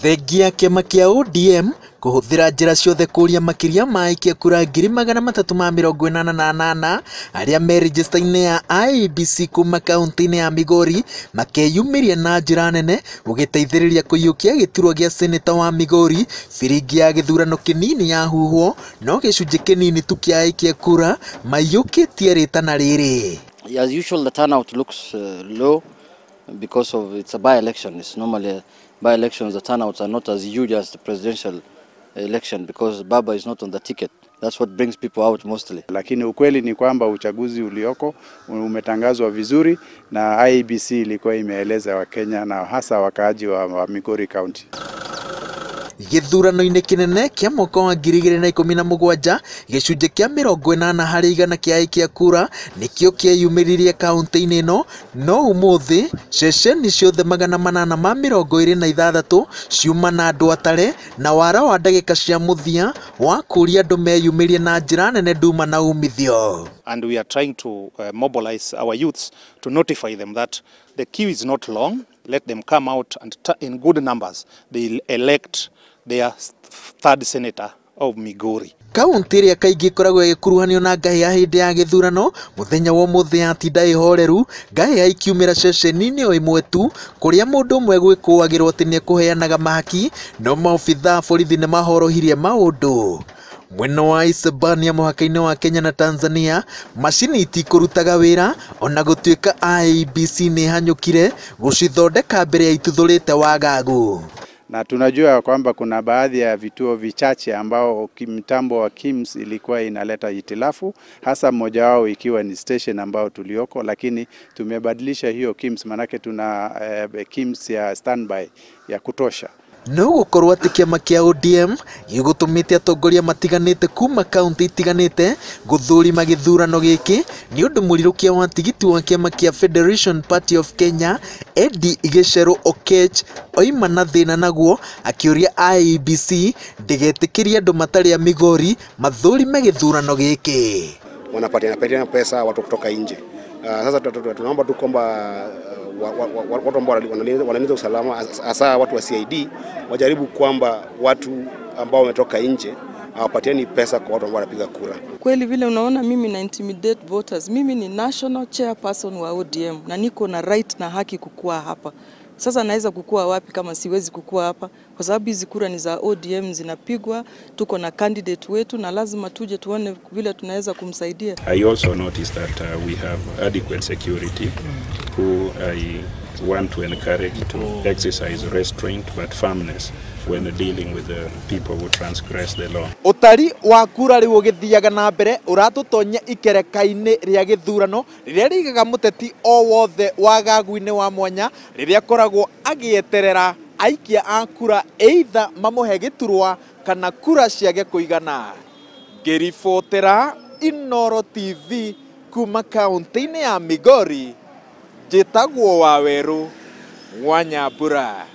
Thengia kĩama kĩa ODM kũhũthĩra njĩra ciothe kũria makĩria ma aikia kura 388 arĩa me register-inĩ ya IEBC kuma kaunti-inĩ ya Migori makeyumĩria na njĩra nene gũgĩteithĩrĩria kũiyũkia gĩturwa gĩa seneta wa Migori. Biringi ya gĩthurano kĩnini ya huhwo no gĩcunjĩ kĩnini tu kĩa aikia kura maiyũkĩtie rĩtana rĩrĩ. As usual, the turnout looks low because of it's a by-election. It's normally by-elections, the turnouts are not as huge as the presidential election because Baba is not on the ticket. That's what brings people out mostly. Lakini ukweli ni kwamba uchaguzi ulioko umetangazwa vizuri na IEBC ilikuwa imeeleza Wakenya na hasa wakaaji wa Migori County. Gĩthurano-inĩ kĩnene kĩa mwaka wa 2017 gĩcunjĩ kĩa 80 harĩ igana kĩa aikia kura nĩkĩo kĩeyumĩririe kaunti-inĩ ĩno, no ũmũthĩ ceceni ciothe 826 ciuma na andũ atare na wara wa ndagĩka cia mũthia wa kũria andũ meyumĩrie na njĩra nene nduma na umithio. And we are trying to mobilize our youths to notify them that the queue is not long. Let them come out and in good numbers they'll elect their third senator of Migori. Kaunti ĩrĩa kaingĩ ĩkoragwo ĩgĩkuruhanio na ngahĩha hĩndĩ ya gĩthurano, mũthenya wa ũmũthĩ yatinda ĩhoreru, ngahĩha ikiumĩra ceceni-inĩ o ĩmwe tu, kũrĩa mũndũ ũmwe gwĩkũagĩrwo atĩ nĩekũheanaga mahaki, no maobithaa borithi nĩ mahorohirie maũndũ. Mwena wa Isebania mũhaka-inĩ wa Kenya na Tanzania, macini itikũrutaga wĩra ona gũtuĩka IEBC nĩ hanyũkire gũcithondeka mbere ya ituthũrĩte wagagu. Na tunajua kwamba kuna baadhi ya vituo vichache ambao mtambo wa KIMS ilikuwa inaleta hitilafu, hasa mmoja wao ikiwa ni station ambao tulioko, lakini tumebadilisha hiyo KIMS, manake tuna KIMS ya standby ya kutosha. No gũkorwo atĩ kĩama kĩa ODM gĩgũtũmĩte atongoria matiganĩte kuma kaunti itiganĩte gũthũrima gĩthurano gĩkĩ nĩ ũndũ mũrirũkia wa tigiti wa kĩama kĩa Federation Party of Kenya Eddie Gicheru Okech oima na thĩna naguo, akĩũria IEBC ndĩgetĩkĩrie andũ matarĩ a Migori mathũrime gĩthurano gĩkĩ. Wanapatiana pesa watu kutoka nje. Sasa tunaomba tu kwamba watu ambao wanalinda usalama, hasa watu wa CID, wajaribu kwamba watu ambao wametoka nje hawapatiani pesa kwa watu ambao wanapiga kura. Kweli vile unaona mimi na intimidate voters, mimi ni national chairperson wa ODM na niko na right na haki kukua hapa. Sasa naweza kukua wapi kama siwezi kukua hapa? Kwa sababu hizi kura ni za ODM zinapigwa, tuko na candidate wetu na lazima tuje tuone vile tunaweza kumsaidia. I also noticed that we have adequate security who I want to encourage to exercise restraint but firmness when dealing with the people who transgress the law. Utari wa kura rĩu ũgĩthiaga na mbere ũratũtonya ikereka-inĩ rĩa gĩthurano rĩrĩa rĩigaga mũteti o wothe wagagu-inĩ wa mwanya rĩrĩa akoragwo agĩeterera aikia a kura either mamũhe gĩturwa kana kura ciage kũigana. Ngĩribotera Inooro TV kuma kaunti-inĩ ya Migori, njĩtagwo Waweru wa Nyambura.